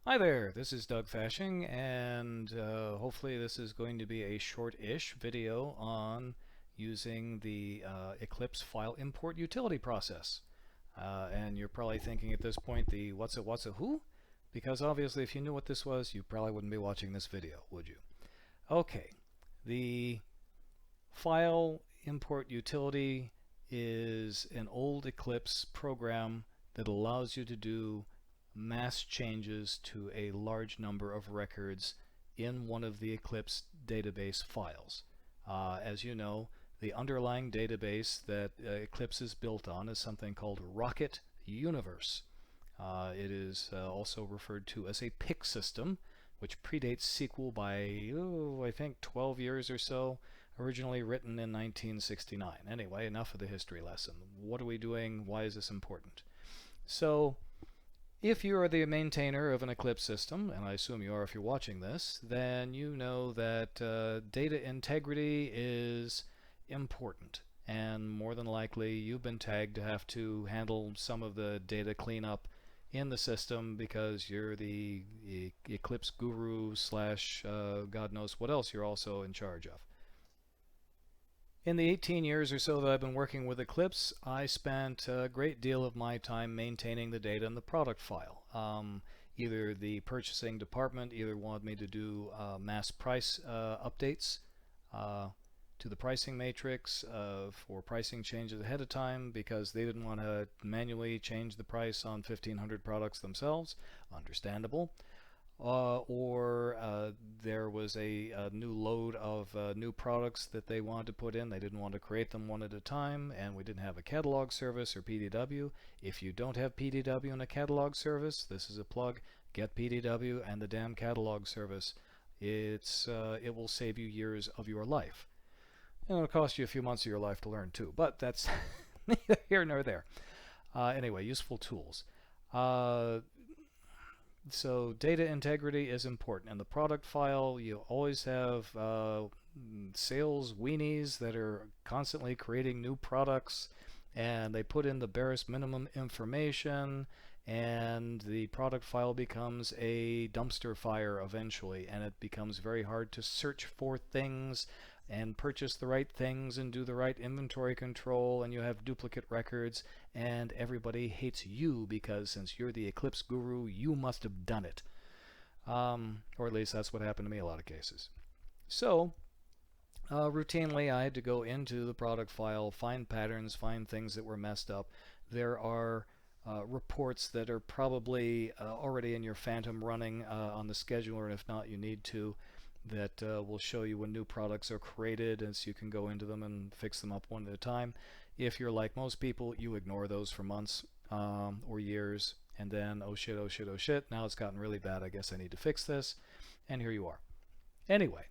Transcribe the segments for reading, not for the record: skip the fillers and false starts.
Hi there, this is Doug Fashing, and hopefully this is going to be a short-ish video on using the Eclipse File Import Utility process. And you're probably thinking at this point, the what's a who? Because obviously if you knew what this was, you probably wouldn't be watching this video, would you? Okay, the File Import Utility is an old Eclipse program that allows you to do mass changes to a large number of records in one of the Eclipse database files. As you know, the underlying database that Eclipse is built on is something called Rocket Universe. It is also referred to as a PIC system, which predates SQL by, I think, 12 years or so, originally written in 1969. Anyway, enough of the history lesson. What are we doing? Why is this important? So, if you are the maintainer of an Eclipse system, and I assume you are if you're watching this, then you know that data integrity is important. And more than likely, you've been tagged to have to handle some of the data cleanup in the system because you're the Eclipse guru slash God knows what else you're also in charge of. In the 18 years or so that I've been working with Eclipse, I spent a great deal of my time maintaining the data in the product file. Either the purchasing department either wanted me to do mass price updates to the pricing matrix for pricing changes ahead of time because they didn't want to manually change the price on 1,500 products themselves. Understandable. Or there was a new load of new products that they wanted to put in. They didn't want to create them one at a time, and we didn't have a catalog service or PDW. If you don't have PDW and a catalog service, this is a plug. Get PDW and the damn catalog service. It will save you years of your life. And it'll cost you a few months of your life to learn too, but that's neither here nor there. Anyway, useful tools. So data integrity is important. In the product file, you always have sales weenies that are constantly creating new products, and they put in the barest minimum information, and the product file becomes a dumpster fire eventually, and it becomes very hard to search for things and purchase the right things and do the right inventory control, and you have duplicate records, and everybody hates you because since you're the Eclipse guru, you must have done it. Or at least that's what happened to me in a lot of cases. So, routinely I had to go into the product file, find patterns, find things that were messed up. There are reports that are probably already in your Phantom running on the scheduler, and if not, you need to, that will show you when new products are created, and so you can go into them and fix them up one at a time. If you're like most people, you ignore those for months or years, and then oh shit, oh shit, oh shit, now it's gotten really bad, I guess I need to fix this, and here you are. Anyway,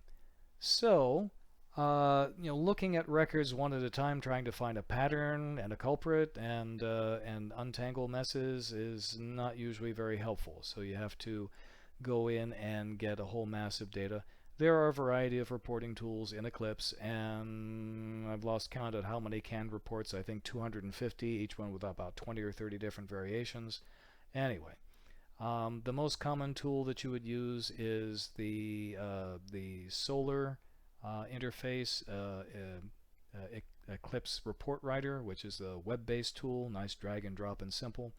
so looking at records one at a time, trying to find a pattern and a culprit and untangle messes is not usually very helpful. So you have to go in and get a whole mass of data. There are a variety of reporting tools in Eclipse, and I've lost count at how many canned reports. I think 250, each one with about 20 or 30 different variations. Anyway, the most common tool that you would use is the Solar interface Eclipse Report Writer, which is a web-based tool, nice drag and drop and simple.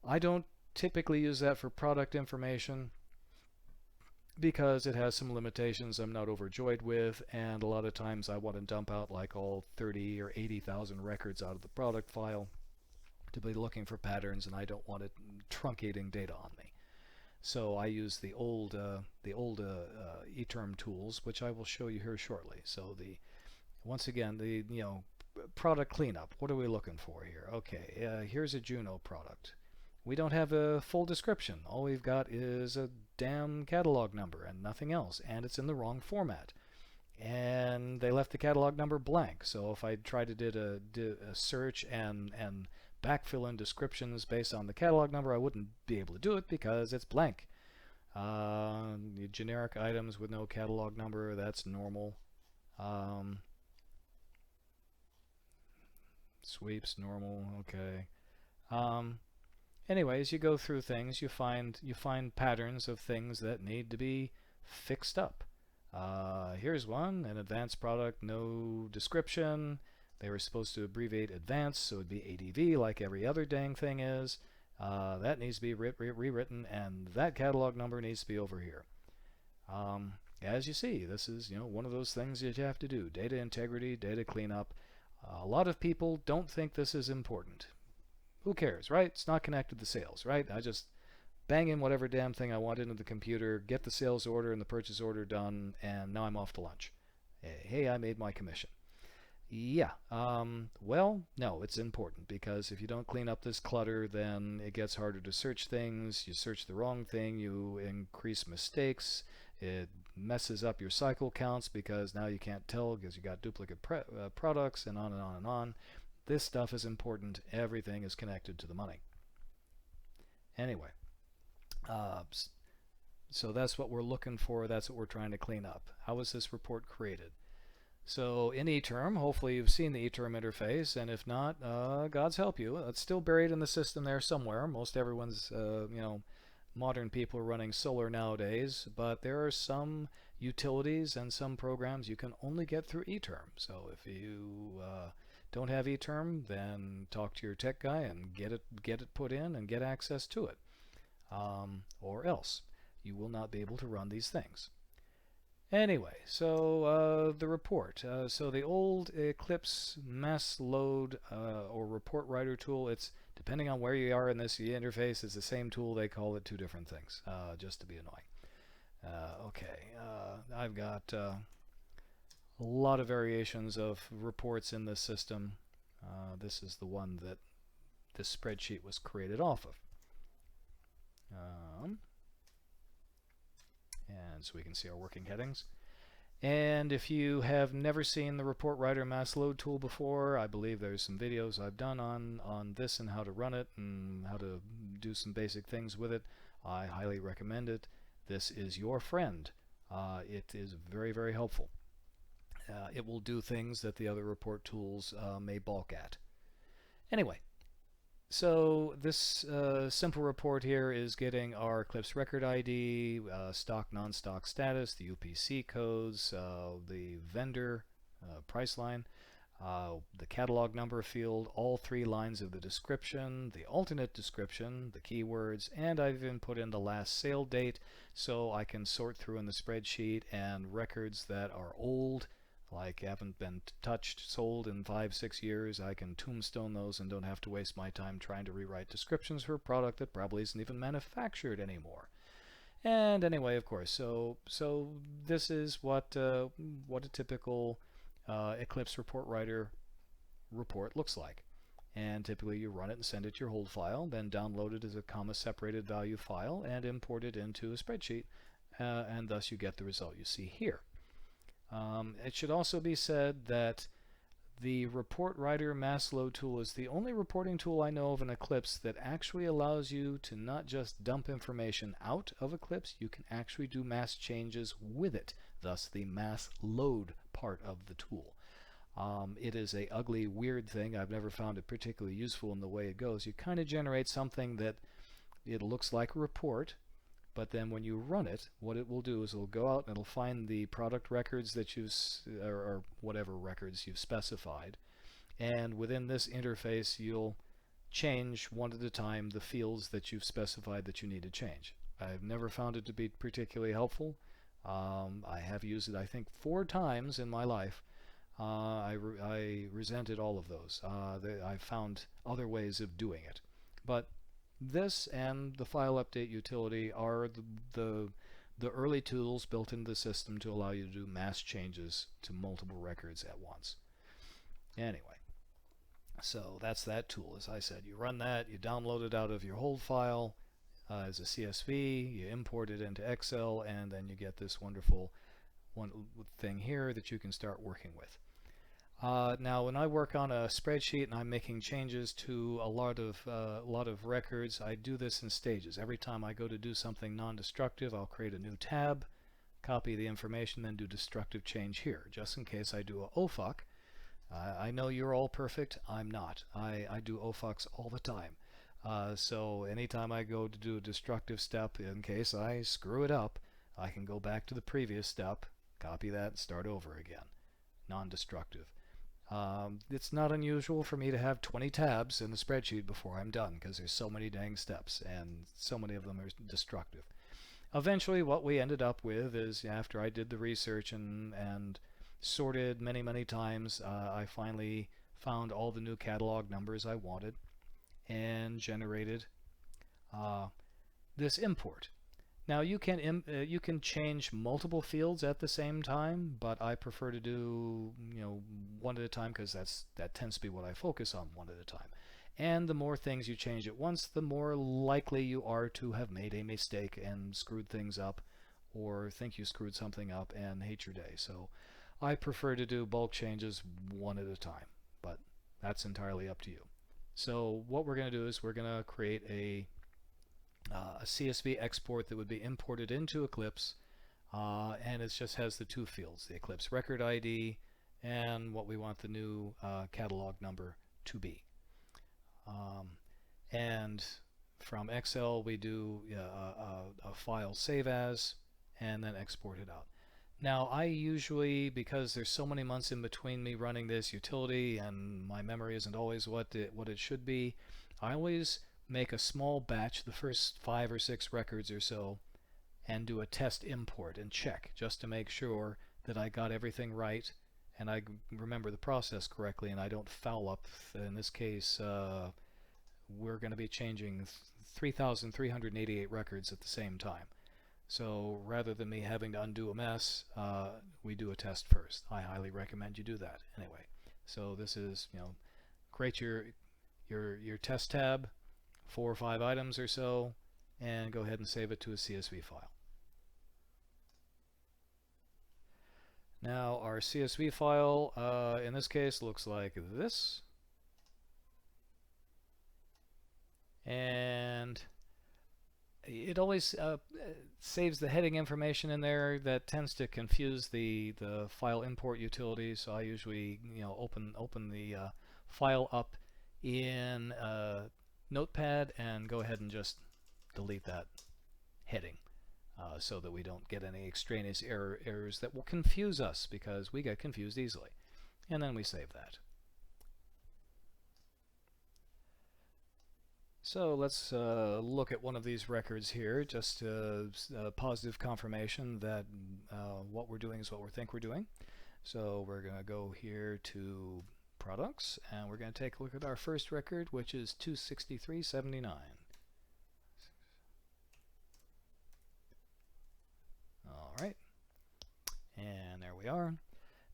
I don't typically use that for product information because it has some limitations I'm not overjoyed with, and a lot of times I want to dump out like all 30 or 80,000 records out of the product file to be looking for patterns, and I don't want it truncating data on me. So I use the old ETERM tools, which I will show you here shortly. So once again, the product cleanup. What are we looking for here? Okay, here's a Juno product. We don't have a full description. All we've got is a damn catalog number and nothing else, and it's in the wrong format. And they left the catalog number blank. So if I tried to do a search and backfill in descriptions based on the catalog number, I wouldn't be able to do it because it's blank. Generic items with no catalog number, that's normal. Sweeps, normal, okay. Anyways, you go through things, you find patterns of things that need to be fixed up. Here's one, an advanced product, no description. They were supposed to abbreviate advanced, so it'd be ADV like every other dang thing is. That needs to be rewritten, and that catalog number needs to be over here. As you see, this is one of those things that you have to do. Data integrity, data cleanup. A lot of people don't think this is important. Who cares, right? It's not connected to sales, right? I just bang in whatever damn thing I want into the computer, get the sales order and the purchase order done, and now I'm off to lunch. Hey, I made my commission. Yeah, well, no, it's important, because if you don't clean up this clutter, then it gets harder to search things. You search the wrong thing, you increase mistakes. It messes up your cycle counts because now you can't tell because you got duplicate products, and on and on and on. This stuff is important. Everything is connected to the money. Anyway, so that's what we're looking for. That's what we're trying to clean up. How was this report created? So in ETERM, hopefully you've seen the ETERM interface, and if not, God's help you. It's still buried in the system there somewhere. Most everyone's, modern people are running solar nowadays, but there are some utilities and some programs you can only get through ETERM. So if you don't have ETERM, then talk to your tech guy and get it put in and get access to it. Or else you will not be able to run these things. Anyway, so the report. So the old Eclipse mass load or report writer tool, it's depending on where you are in this interface, it's the same tool. They call it two different things, just to be annoying. Okay, I've got a lot of variations of reports in this system. This is the one that this spreadsheet was created off of. And so we can see our working headings. And if you have never seen the report writer mass load tool before, I believe there's some videos I've done on this and how to run it and how to do some basic things with it. I highly recommend it. This is your friend. It is very, very helpful. It will do things that the other report tools may balk at. Anyway, so this simple report here is getting our Eclipse record ID, stock, non-stock status, the UPC codes, the vendor price line, the catalog number field, all 3 lines of the description, the alternate description, the keywords, and I've even put in the last sale date so I can sort through in the spreadsheet, and records that are old, like haven't been touched, sold in 5-6 years, I can tombstone those and don't have to waste my time trying to rewrite descriptions for a product that probably isn't even manufactured anymore. And anyway, of course, so this is what a typical Eclipse report writer report looks like. And typically you run it and send it to your hold file, then download it as a comma-separated value file and import it into a spreadsheet, and thus you get the result you see here. It should also be said that the report writer mass load tool is the only reporting tool I know of in Eclipse that actually allows you to not just dump information out of Eclipse, you can actually do mass changes with it, thus the mass load part of the tool. It is a ugly, weird thing. I've never found it particularly useful in the way it goes. You kind of generate something that it looks like a report, but then when you run it, what it will do is it'll go out and it'll find the product records that you've, or whatever records you've specified, and within this interface you'll change one at a time the fields that you've specified that you need to change. I've never found it to be particularly helpful. I have used it I think 4 times in my life. I resented all of those. I found other ways of doing it, but this and the file update utility are the early tools built into the system to allow you to do mass changes to multiple records at once. Anyway, so that's that tool. As I said, you run that, you download it out of your hold file as a CSV, you import it into Excel, and then you get this wonderful thing here that you can start working with. Now, when I work on a spreadsheet and I'm making changes to a lot of records, I do this in stages. Every time I go to do something non-destructive, I'll create a new tab, copy the information, then do destructive change here, just in case I do a OFUC. I know you're all perfect. I'm not. I do OFUCs all the time. So anytime I go to do a destructive step, in case I screw it up, I can go back to the previous step, copy that, and start over again. Non-destructive. It's not unusual for me to have 20 tabs in the spreadsheet before I'm done because there's so many dang steps and so many of them are destructive. Eventually what we ended up with is, after I did the research and sorted many times, I finally found all the new catalog numbers I wanted and generated this import. Now you can change multiple fields at the same time, but I prefer to do one at a time because that tends to be what I focus on, one at a time. And the more things you change at once, the more likely you are to have made a mistake and screwed things up, or think you screwed something up and hate your day. So I prefer to do bulk changes one at a time, but that's entirely up to you. So what we're going to do is we're going to create a CSV export that would be imported into Eclipse, and it just has the two fields, the Eclipse record ID and what we want the new catalog number to be. And from Excel we do a file save as and then export it out. Now I usually, because there's so many months in between me running this utility and my memory isn't always what it should be, I always make a small batch, the first 5 or 6 records or so, and do a test import and check just to make sure that I got everything right and I remember the process correctly and I don't foul up. In this case, we're going to be changing 3,388 records at the same time. So rather than me having to undo a mess, we do a test first. I highly recommend you do that anyway. So this is, create your test tab, 4 or 5 items or so, and go ahead and save it to a CSV file. Now our CSV file in this case looks like this, and it always saves the heading information in there that tends to confuse the file import utility. So I usually open the file up in Notepad and go ahead and just delete that heading so that we don't get any extraneous errors that will confuse us, because we get confused easily. And then we save that. So let's look at one of these records here, just positive confirmation that what we're doing is what we think we're doing. So we're going to go here to products, and we're going to take a look at our first record, which is 263.79. All right, and there we are.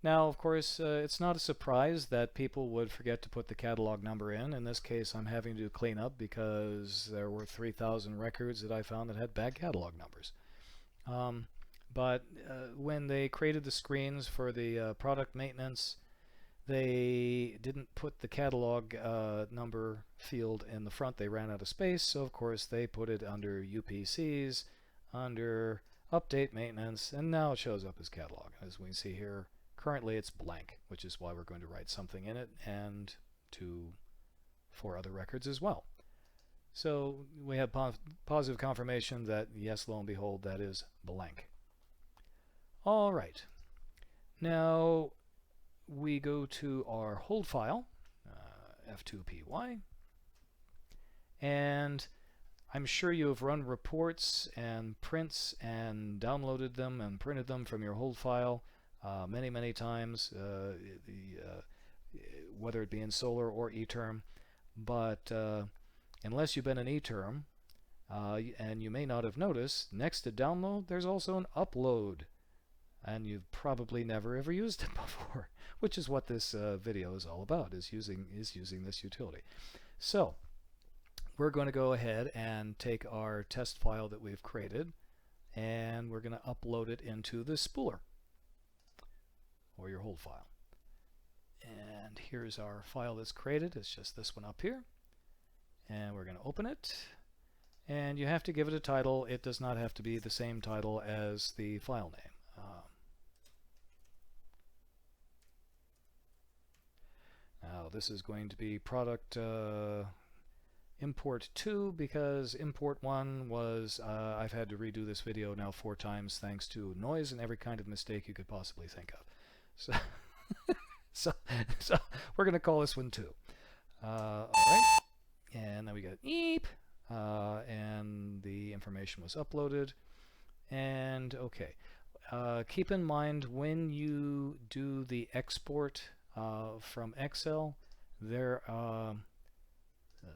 Now, of course, it's not a surprise that people would forget to put the catalog number in. In this case, I'm having to do cleanup because there were 3,000 records that I found that had bad catalog numbers. But when they created the screens for the product maintenance, they didn't put the catalog number field in the front. They ran out of space, so of course they put it under UPCs, under update maintenance, and now it shows up as catalog. As we can see here, currently it's blank, which is why we're going to write something in it, and 4 other records as well. So we have positive confirmation that yes, lo and behold, that is blank. All right. Now we go to our hold file, F2PY, and I'm sure you have run reports and prints and downloaded them and printed them from your hold file many times, whether it be in Solar or ETERM. But unless you've been in ETERM, and you may not have noticed, next to download there's also an upload, and you've probably never ever used it before, which is what this video is all about, is using this utility. So we're going to go ahead and take our test file that we've created, and we're going to upload it into the spooler, or your hold file. And here's our file that's created. It's just this one up here, and we're going to open it, and you have to give it a title. It does not have to be the same title as the file name. Now this is going to be product import 2 because import 1 was, I've had to redo this video now 4 times thanks to noise and every kind of mistake you could possibly think of. So, so, so we're going to call this one 2. All right, and then we got eep, and the information was uploaded. And okay, keep in mind when you do the export from Excel, there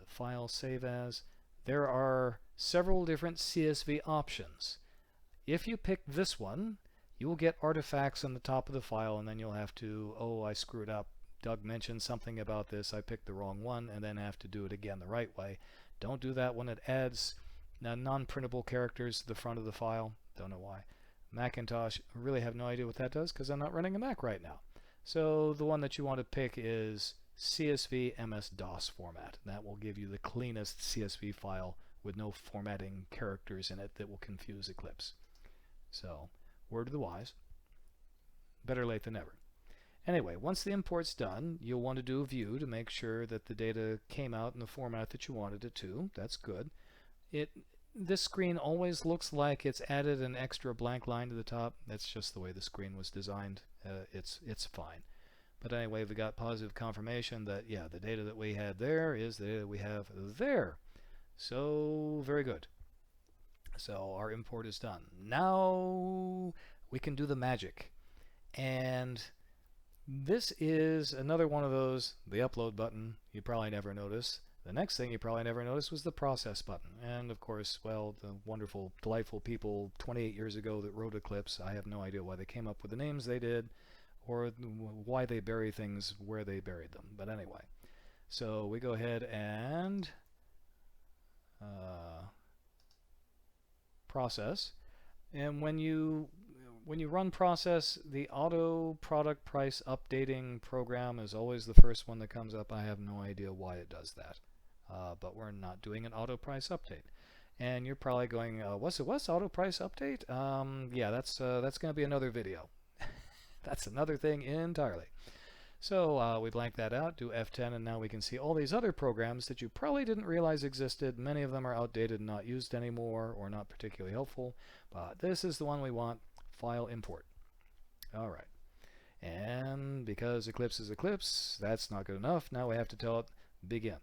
file save as, there are several different CSV options. If you pick this one, you will get artifacts on the top of the file, and then you'll have to, oh, I screwed up. Doug mentioned something about this. I picked the wrong one, and then have to do it again the right way. Don't do that when it adds non-printable characters to the front of the file. Don't know why. Macintosh, I really have no idea what that does because I'm not running a Mac right now. So the one that you want to pick is CSV MS-DOS format. That will give you the cleanest CSV file with no formatting characters in it that will confuse Eclipse. So, word to the wise. Better late than never. Anyway, once the import's done, you'll want to do a view to make sure that the data came out in the format that you wanted it to. That's good. This screen always looks like it's added an extra blank line to the top. That's just the way the screen was designed. It's fine. But anyway, we got positive confirmation that, yeah, the data that we had there is the data we have there. So, very good. So our import is done. Now we can do the magic. And this is another one of those, the upload button, you probably never notice. The next thing you probably never noticed was the process button. And of course, well, the wonderful, delightful people 28 years ago that wrote Eclipse, I have no idea why they came up with the names they did, or why they bury things where they buried them. But anyway, so we go ahead and process, and when you run process, the auto product price updating program is always the first one that comes up. I have no idea why it does that, but we're not doing an auto price update. And you're probably going, what's auto price update? Yeah, that's going to be another video. That's another thing entirely. So we blank that out, do F10, and now we can see all these other programs that you probably didn't realize existed. Many of them are outdated and not used anymore, or not particularly helpful. But this is the one we want, File Import. All right. And because Eclipse is Eclipse, that's not good enough. Now we have to tell it, begin.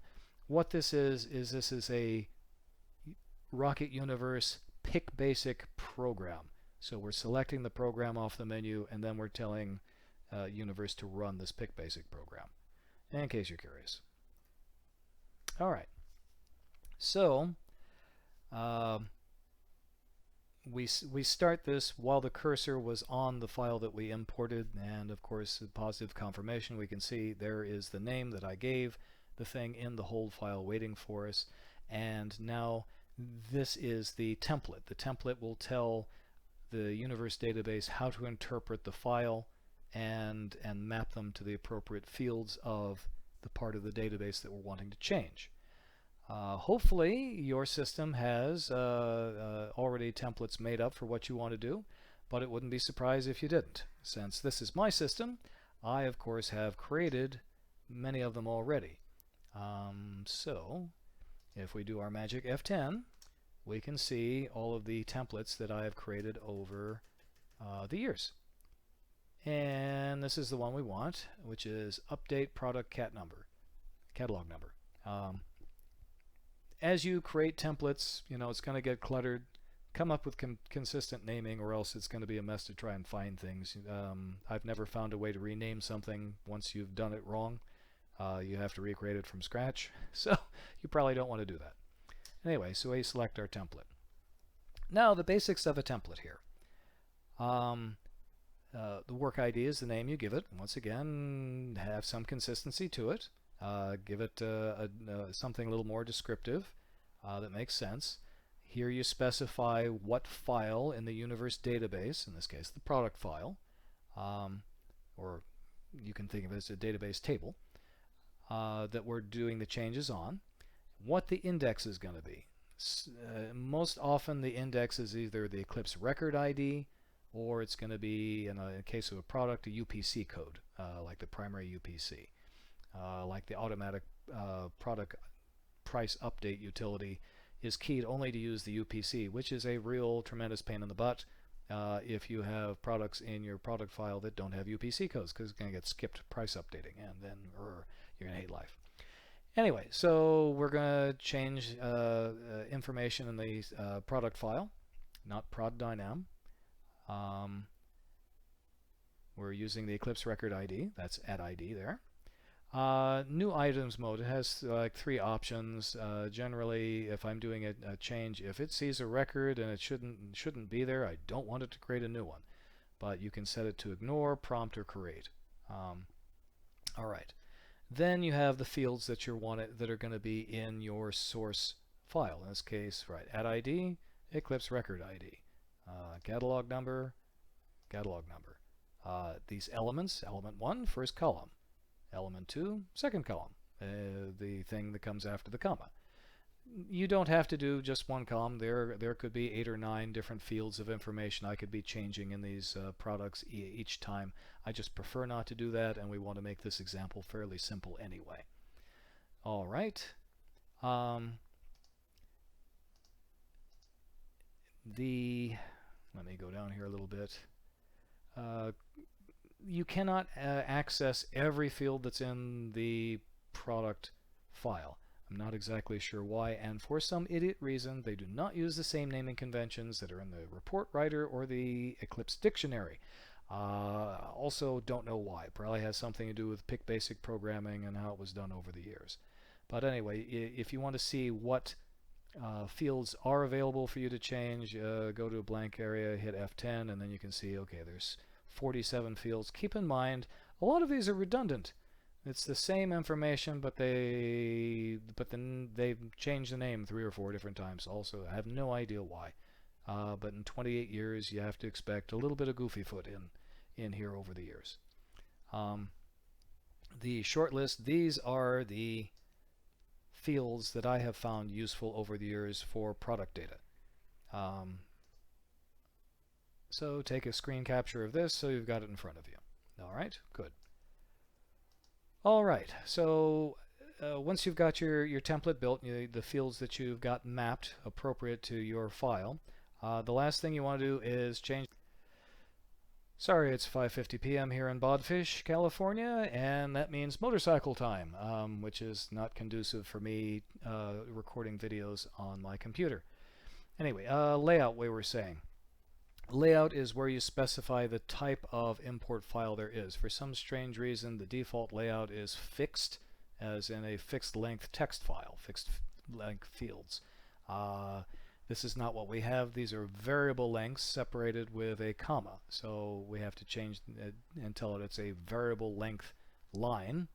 What this is this is a Rocket Universe Pick Basic program. So we're selecting the program off the menu, and then we're telling Universe to run this Pick Basic program, in case you're curious. All right. So we start this while the cursor was on the file that we imported, and of course, the positive confirmation, we can see there is the name that I gave the thing in the hold file waiting for us. And now this is the template. The template will tell the Universe database how to interpret the file and map them to the appropriate fields of the part of the database that we're wanting to change. Hopefully your system has already templates made up for what you want to do, but it wouldn't be surprised if you didn't. Since this is my system, I of course have created many of them already. So if we do our magic F10, we can see all of the templates that I have created over the years. And this is the one we want, which is update product catalog number. As you create templates, you know, it's going to get cluttered. Come up with consistent naming, or else it's going to be a mess to try and find things. I've never found a way to rename something once you've done it wrong. You have to recreate it from scratch, so you probably don't want to do that. Anyway, so we select our template. Now the basics of a template here. The work ID is the name you give it. Once again, have some consistency to it. Give it something a little more descriptive that makes sense. Here you specify what file in the Universe database, in this case the product file, or you can think of it as a database table, that we're doing the changes on, what the index is going to be. Most often the index is either the Eclipse record ID, or it's going to be, in a case of a product, a UPC code, like the primary UPC, like the automatic product price update utility is keyed only to use the UPC, which is a real tremendous pain in the butt if you have products in your product file that don't have UPC codes, because it's going to get skipped price updating, and then you're going to hate life. Anyway, so we're going to change information in the product file, not prod dynam. We're using the Eclipse record ID. That's at ID there. New items mode. It has like 3 options. Generally, if I'm doing a change, if it sees a record and it shouldn't be there, I don't want it to create a new one. But you can set it to ignore, prompt, or create. All right. Then you have the fields that you want that are going to be in your source file. In this case, right, at ID, Eclipse record ID, catalog number, catalog number. These elements, element 1, first column. Element 2, second column, the thing that comes after the comma. You don't have to do just one column. There could be 8 or 9 different fields of information I could be changing in these products each time. I just prefer not to do that, and we want to make this example fairly simple anyway. All right. Let me go down here a little bit. You cannot access every field that's in the product file. I'm not exactly sure why, and for some idiot reason they do not use the same naming conventions that are in the report writer or the Eclipse dictionary. Also don't know why. Probably has something to do with pick basic programming and how it was done over the years. But anyway, if you want to see what fields are available for you to change, go to a blank area, hit F10, and then you can see, okay, there's 47 fields. Keep in mind, a lot of these are redundant. It's the same information, but then they've changed the name 3 or 4 different times. Also, I have no idea why. But in 28 years, you have to expect a little bit of goofyfoot in here over the years. The short list, these are the fields that I have found useful over the years for product data. So take a screen capture of this so you've got it in front of you. All right, good. All right, so once you've got your template built, the fields that you've got mapped appropriate to your file, the last thing you want to do is change. Sorry, it's 5:50 p.m. here in Bodfish, California, and that means motorcycle time, which is not conducive for me recording videos on my computer. Anyway, layout we were saying. Layout is where you specify the type of import file there is. For some strange reason, the default layout is fixed, as in a fixed length text file, fixed length fields. This is not what we have. These are variable lengths separated with a comma. So we have to change and tell it it's a variable length line.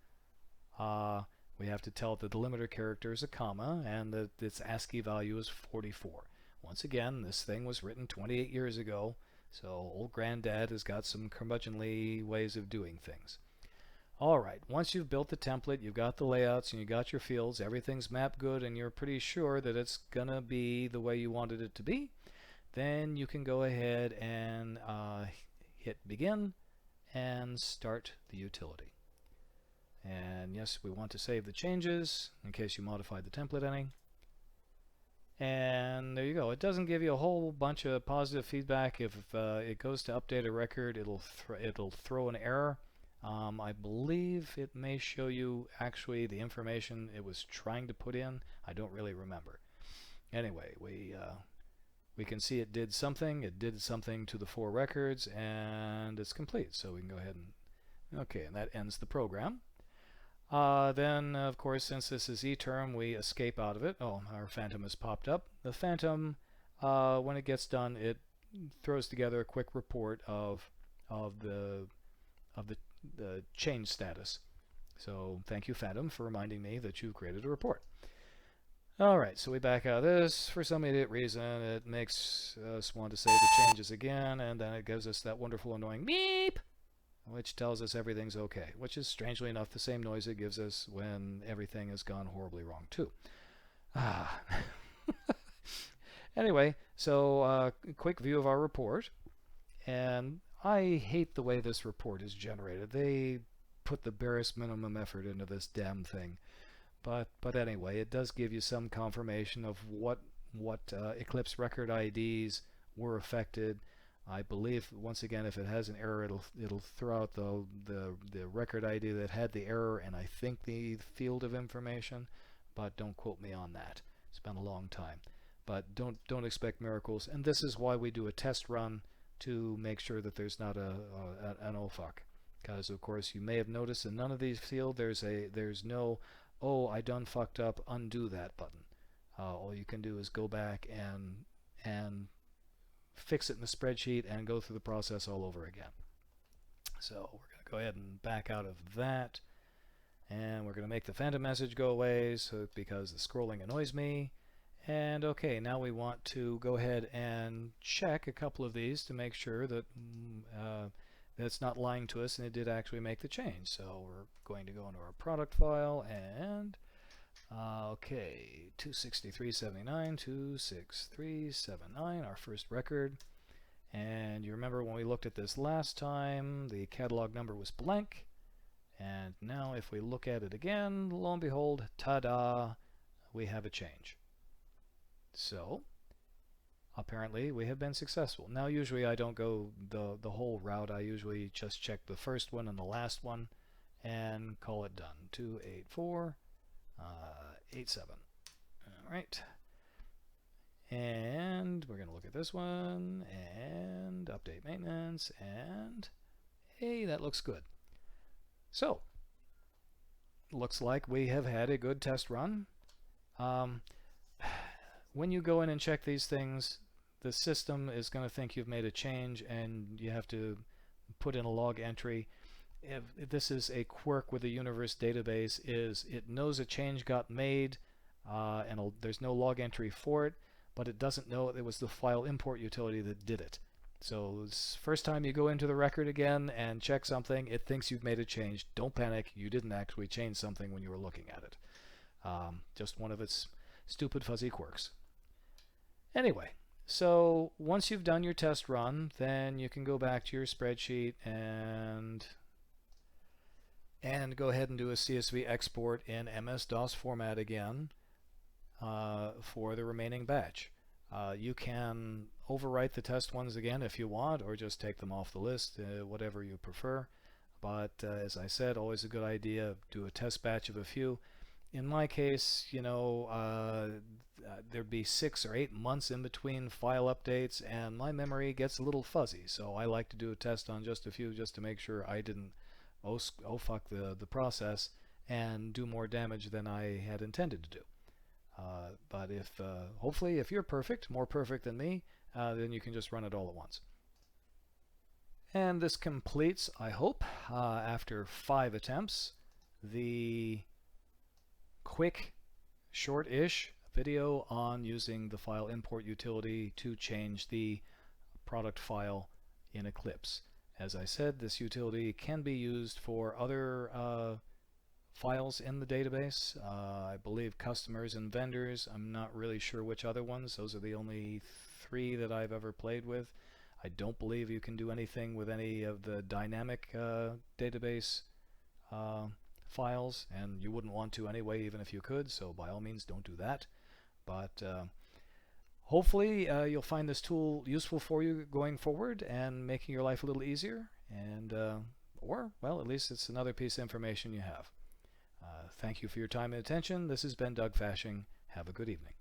We have to tell it the delimiter character is a comma and that its ASCII value is 44. Once again, this thing was written 28 years ago, so old granddad has got some curmudgeonly ways of doing things. Alright, once you've built the template, you've got the layouts, and you've got your fields, everything's mapped good, and you're pretty sure that it's gonna be the way you wanted it to be, then you can go ahead and hit begin and start the utility. And yes, we want to save the changes in case you modified the template any. And there you go. It doesn't give you a whole bunch of positive feedback. If it goes to update a record, it'll throw an error. I believe it may show you actually the information it was trying to put in. I don't really remember. Anyway, we can see it did something. It did something to the 4 records, and it's complete. So we can go ahead and okay, and that ends the program. Then, of course, since this is ETERM, we escape out of it. Oh, our phantom has popped up. The phantom, when it gets done, it throws together a quick report of the change status. So thank you, Phantom, for reminding me that you've created a report. Alright, so we back out of this. For some idiot reason, it makes us want to save the changes again, and then it gives us that wonderful annoying beep, which tells us everything's okay, which is strangely enough the same noise it gives us when everything has gone horribly wrong too. Anyway, so quick view of our report, and I hate the way this report is generated. They put the barest minimum effort into this damn thing. But anyway, it does give you some confirmation of what Eclipse record IDs were affected. I believe once again, if it has an error, it'll throw out the record ID that had the error, and I think the field of information, but don't quote me on that. It's been a long time. But don't expect miracles, and this is why we do a test run to make sure that there's not an oh fuck. Because of course you may have noticed in none of these fields there's no oh I done fucked up, undo that button. All you can do is go back and fix it in the spreadsheet and go through the process all over again. So we're going to go ahead and back out of that, and we're going to make the phantom message go away because the scrolling annoys me. And okay, now we want to go ahead and check a couple of these to make sure that it's not lying to us and it did actually make the change. So we're going to go into our product file and okay, 26379, 26379, our first record. And you remember when we looked at this last time, the catalog number was blank. And now if we look at it again, lo and behold, ta-da, we have a change. So apparently we have been successful. Now usually I don't go the whole route. I usually just check the first one and the last one and call it done. 28487. All right. And we're going to look at this one and update maintenance, and hey, that looks good. So looks like we have had a good test run. When you go in and check these things, the system is going to think you've made a change and you have to put in a log entry. If this is a quirk with the Universe database, is it knows a change got made and there's no log entry for it, but it doesn't know it was the file import utility that did it. So first time you go into the record again and check something, it thinks you've made a change. Don't panic, you didn't actually change something when you were looking at it. Just one of its stupid fuzzy quirks. Anyway, so once you've done your test run, then you can go back to your spreadsheet and go ahead and do a CSV export in MS-DOS format again for the remaining batch. You can overwrite the test ones again if you want, or just take them off the list, whatever you prefer. But as I said, always a good idea, do a test batch of a few. In my case, you know, there'd be 6 or 8 months in between file updates, and my memory gets a little fuzzy, so I like to do a test on just a few just to make sure I didn't oh fuck the process and do more damage than I had intended to do. But if hopefully if you're perfect, more perfect than me, then you can just run it all at once. And this completes, I hope, after 5 attempts, the quick, short-ish video on using the file import utility to change the product file in Eclipse. As I said, this utility can be used for other files in the database. I believe customers and vendors. I'm not really sure which other ones. Those are the only 3 that I've ever played with. I don't believe you can do anything with any of the dynamic database files, and you wouldn't want to anyway, even if you could, so by all means don't do that. But hopefully you'll find this tool useful for you going forward and making your life a little easier, and or, well, at least it's another piece of information you have. Thank you for your time and attention. This has been Doug Fashing. Have a good evening.